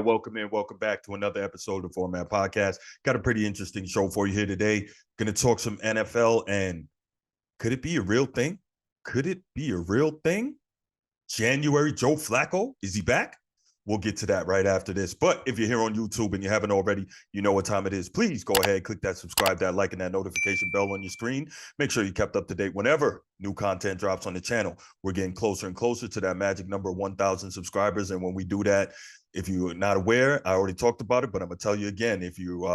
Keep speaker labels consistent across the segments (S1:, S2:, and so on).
S1: welcome in. Welcome back to another episode of the Format Podcast. Got a pretty interesting show for you here today. Going to talk some NFL, and could it be a real thing? Could it be a real thing? January Joe Flacco, is he back? We'll get to that right after this. But if you're here on YouTube and you haven't already, you know what time it is. Please go ahead, click that subscribe, that like, and that notification bell on your screen. Make sure you're kept up to date whenever new content drops on the channel. We're getting closer and closer to that magic number of 1,000 subscribers. And when we do that, if you're not aware, I already talked about it, but I'm going to tell you again, if you,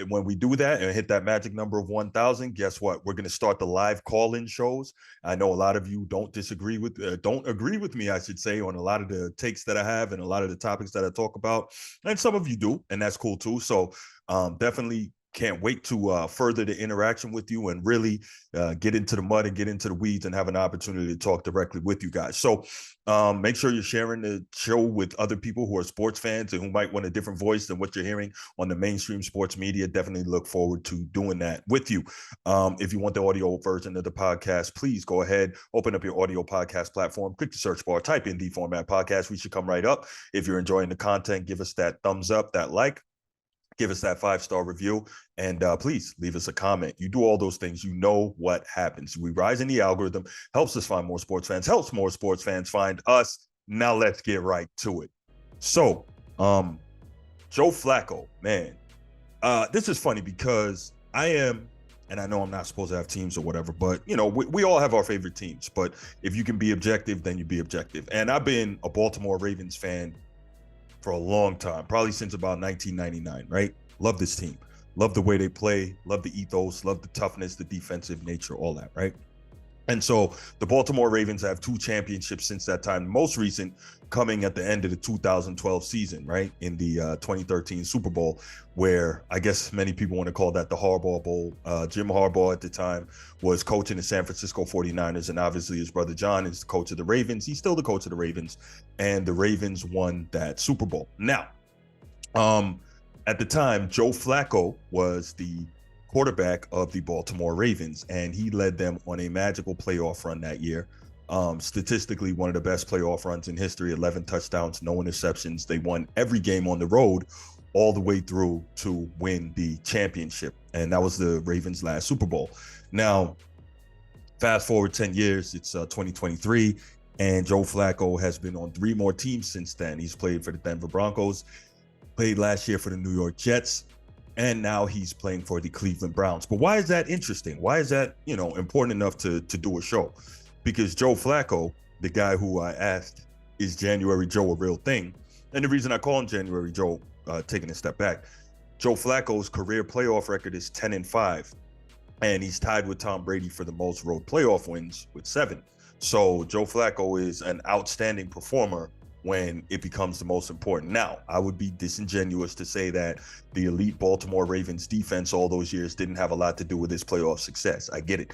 S1: when we do that and hit that magic number of 1,000, guess what? We're going to start the live call-in shows. I know a lot of you don't agree with me, I should say, on a lot of the takes that I have and a lot of the topics that I talk about. And some of you do, and that's cool too. So definitely can't wait to further the interaction with you and really get into the mud and get into the weeds and have an opportunity to talk directly with you guys. So make sure you're sharing the show with other people who are sports fans and who might want a different voice than what you're hearing on the mainstream sports media. Definitely look forward to doing that with you. If you want the audio version of the podcast, please go ahead, open up your audio podcast platform, click the search bar, type in the Format Podcast. We should come right up. If you're enjoying the content, give us that thumbs up, that like. Give us that 5-star review, and please leave us a comment. You do all those things, you know what happens. We rise in the algorithm, helps us find more sports fans, helps more sports fans find us. Now let's get right to it. So, Joe Flacco, man, this is funny because and I know I'm not supposed to have teams or whatever, but, you know, we all have our favorite teams. But if you can be objective, then you be objective. And I've been a Baltimore Ravens fan for a long time, probably since about 1999, right? Love this team. Love the way they play. Love the ethos. Love the toughness, the defensive nature, all that, right? And so the Baltimore Ravens have 2 championships since that time. Most recent coming at the end of the 2012 season, right? In the 2013 Super Bowl, where I guess many people want to call that the Harbaugh Bowl. Jim Harbaugh at the time was coaching the San Francisco 49ers. And obviously his brother John is the coach of the Ravens. He's still the coach of the Ravens. And the Ravens won that Super Bowl. Now, at the time, Joe Flacco was the quarterback of the Baltimore Ravens, and he led them on a magical playoff run that year. Statistically, one of the best playoff runs in history, 11 touchdowns, no interceptions. They won every game on the road all the way through to win the championship. And that was the Ravens' last Super Bowl. Now, fast forward 10 years, it's 2023, and Joe Flacco has been on 3 more teams since then. He's played for the Denver Broncos, played last year for the New York Jets, and now he's playing for the Cleveland Browns. But why is that interesting? Why is that, you know, important enough to do a show? Because Joe Flacco, the guy who I asked, is January Joe a real thing? And the reason I call him January Joe, taking a step back, Joe Flacco's career playoff record is 10-5, and he's tied with Tom Brady for the most road playoff wins with 7. So Joe Flacco is an outstanding performer when it becomes the most important. Now, I would be disingenuous to say that the elite Baltimore Ravens defense all those years didn't have a lot to do with his playoff success. I get it.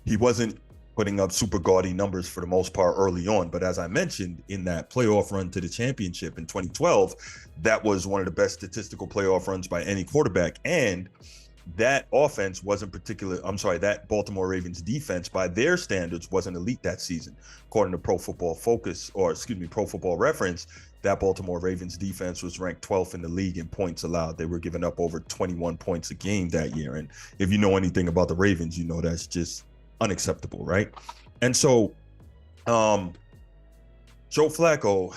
S1: He wasn't putting up super gaudy numbers for the most part early on. But as I mentioned, in that playoff run to the championship in 2012, that was one of the best statistical playoff runs by any quarterback. And that offense wasn't that Baltimore Ravens defense by their standards wasn't elite that season. According to Pro Football Reference, that Baltimore Ravens defense was ranked 12th in the league in points allowed. They were giving up over 21 points a game that year. And if you know anything about the Ravens, you know that's just unacceptable, right? And so Joe Flacco,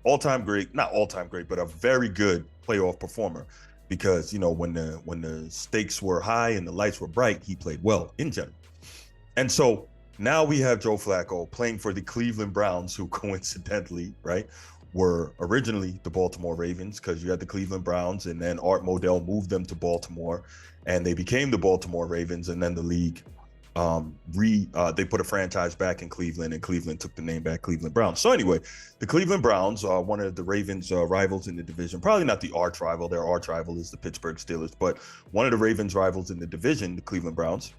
S1: all-time great, not all-time great, but a very good playoff performer. Because, you know, when the stakes were high and the lights were bright, he played well in general. And so now we have Joe Flacco playing for the Cleveland Browns, who coincidentally, right, were originally the Baltimore Ravens, because you had the Cleveland Browns and then Art Modell moved them to Baltimore and they became the Baltimore Ravens. And then the league, they put a franchise back in Cleveland, and Cleveland took the name back, Cleveland Browns. So anyway, the Cleveland Browns are one of the Ravens' rivals in the division. Probably not the arch rival. Their arch rival is the Pittsburgh Steelers, but one of the Ravens' rivals in the division, the Cleveland Browns.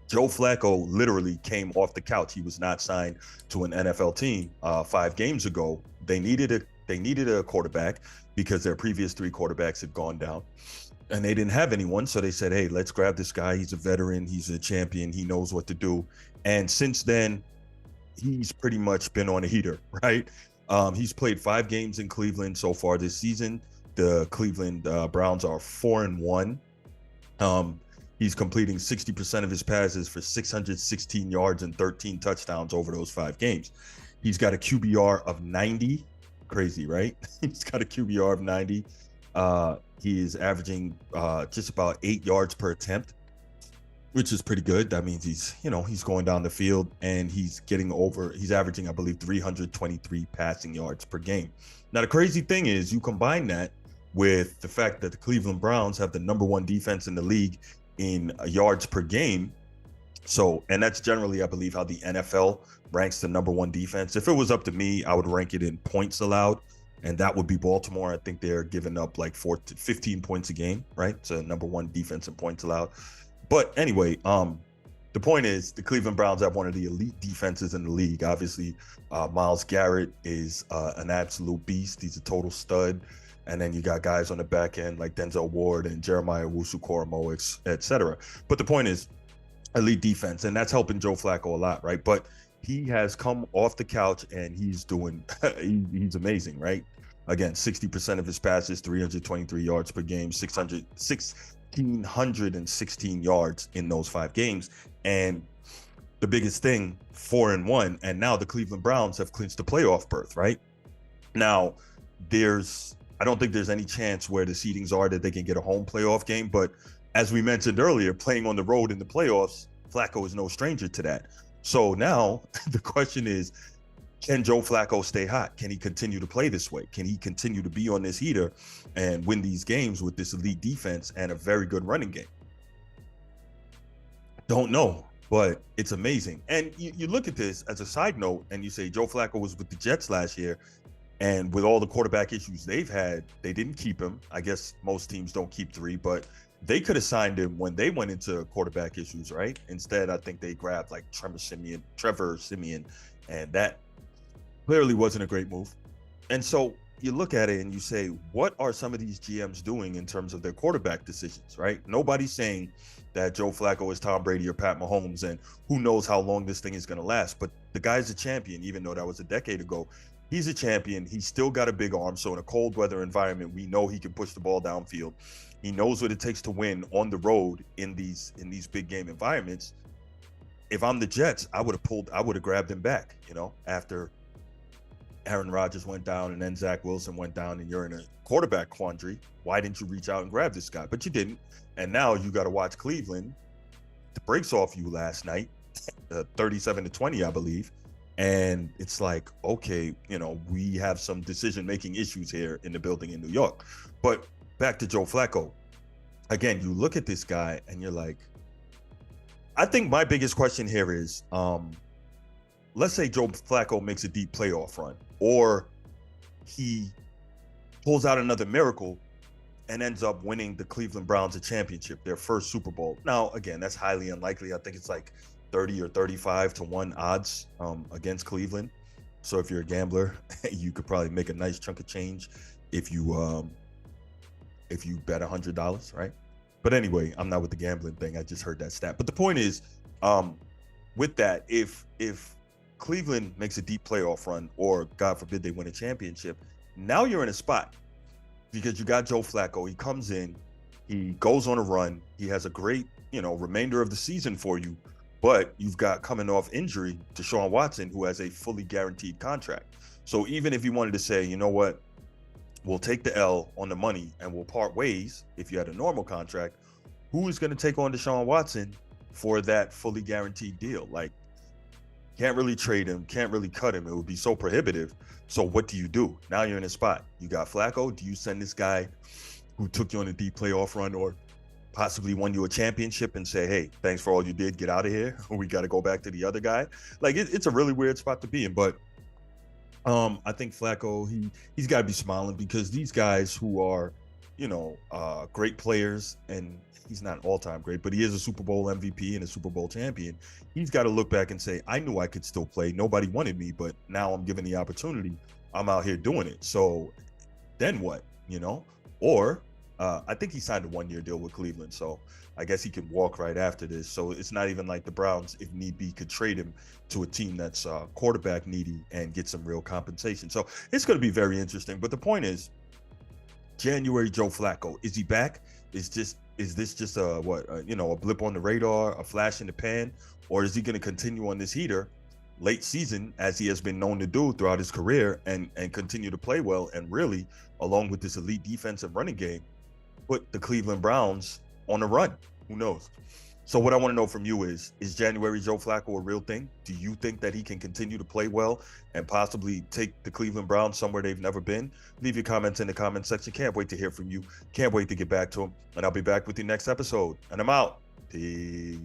S1: Joe Flacco literally came off the couch. He was not signed to an NFL team 5 games ago. They needed a quarterback because their previous 3 quarterbacks had gone down. And they didn't have anyone, so they said, hey, let's grab this guy. He's a veteran. He's a champion. He knows what to do. And since then, he's pretty much been on a heater, right? He's played 5 games in Cleveland so far this season. The Cleveland Browns are 4-1. He's completing 60% of his passes for 616 yards and 13 touchdowns over those 5 games. He's got a QBR of 90. Crazy, right? He's got a QBR of 90. He is averaging just about 8 yards per attempt, which is pretty good. That means he's going down the field and he's averaging, I believe, 323 passing yards per game. Now, the crazy thing is you combine that with the fact that the Cleveland Browns have the number 1 defense in the league in yards per game. So, and that's generally, I believe, how the NFL ranks the number 1 defense. If it was up to me, I would rank it in points allowed, and that would be Baltimore. I think they're giving up like 15 points a game, right? So number 1 defense in points allowed. But anyway, the point is the Cleveland Browns have one of the elite defenses in the league. Obviously, Myles Garrett is an absolute beast. He's a total stud. And then you got guys on the back end like Denzel Ward and Jeremiah Owusu-Koramoah, et cetera. But the point is, elite defense, and that's helping Joe Flacco a lot, right? But he has come off the couch and he's doing, he's amazing, right? Again, 60% of his passes, 323 yards per game, 1,616 yards in those 5 games. And the biggest thing, 4-1, and now the Cleveland Browns have clinched the playoff berth, right? Now, I don't think there's any chance where the seedings are that they can get a home playoff game. But as we mentioned earlier, playing on the road in the playoffs, Flacco is no stranger to that. So now the question is, can Joe Flacco stay hot? Can he continue to play this way? Can he continue to be on this heater and win these games with this elite defense and a very good running game? Don't know, but it's amazing. And you look at this as a side note and you say Joe Flacco was with the Jets last year. And with all the quarterback issues they've had, they didn't keep him. I guess most teams don't keep 3, but they could have signed him when they went into quarterback issues, right? Instead, I think they grabbed like Trevor Siemian, and that clearly wasn't a great move. And so you look at it and you say, what are some of these GMs doing in terms of their quarterback decisions, right? Nobody's saying that Joe Flacco is Tom Brady or Pat Mahomes, and who knows how long this thing is going to last. But the guy's a champion, even though that was a decade ago. He's a champion. He's still got a big arm. So in a cold weather environment, we know he can push the ball downfield. He knows what it takes to win on the road in these big game environments. If I'm the Jets, I would have grabbed him back, after Aaron Rodgers went down and then Zach Wilson went down and you're in a quarterback quandary. Why didn't you reach out and grab this guy? But you didn't. And now you got to watch Cleveland. The brakes off you last night, 37-20, I believe. And it's like, okay, we have some decision-making issues here in the building in New York. But back to Joe Flacco. Again, you look at this guy and you're like, I think my biggest question here is, let's say Joe Flacco makes a deep playoff run, or he pulls out another miracle and ends up winning the Cleveland Browns a championship, their first Super Bowl. Now, again, that's highly unlikely. I think it's like 30 or 35 to 1 odds against Cleveland. So if you're a gambler, you could probably make a nice chunk of change if you bet $100, right? But anyway, I'm not with the gambling thing. I just heard that stat. But the point is, with that, if Cleveland makes a deep playoff run, or God forbid they win a championship, now you're in a spot because you got Joe Flacco. He comes in, he goes on a run, he has a great, remainder of the season for you. But you've got, coming off injury, Deshaun Watson, who has a fully guaranteed contract. So even if you wanted to say, you know what, we'll take the L on the money and we'll part ways if you had a normal contract, who is going to take on Deshaun Watson for that fully guaranteed deal? Like, can't really trade him, can't really cut him. It would be so prohibitive. So what do you do? Now you're in a spot. You got Flacco. Do you send this guy who took you on a deep playoff run or possibly won you a championship and say, hey, thanks for all you did, get out of here, we got to go back to the other guy? Like, it's a really weird spot to be in. But I think Flacco, he's got to be smiling, because these guys who are, great players, and he's not all-time great, but he is a Super Bowl MVP and a Super Bowl champion. He's got to look back and say, I knew I could still play. Nobody wanted me, but now I'm given the opportunity. I'm out here doing it. So then what, Or I think he signed a 1-year deal with Cleveland, so I guess he can walk right after this. So it's not even like the Browns, if need be, could trade him to a team that's quarterback needy and get some real compensation. So it's going to be very interesting. But the point is, January Joe Flacco, is he back? Is this just a a blip on the radar, a flash in the pan, or is he going to continue on this heater late season as he has been known to do throughout his career and continue to play well and really, along with this elite defensive running game, put the Cleveland Browns on a run? Who knows? So what I want to know from you is January Joe Flacco a real thing? Do you think that he can continue to play well and possibly take the Cleveland Browns somewhere they've never been? Leave your comments in the comment section. Can't wait to hear from you. Can't wait to get back to him. And I'll be back with you next episode. And I'm out. Peace.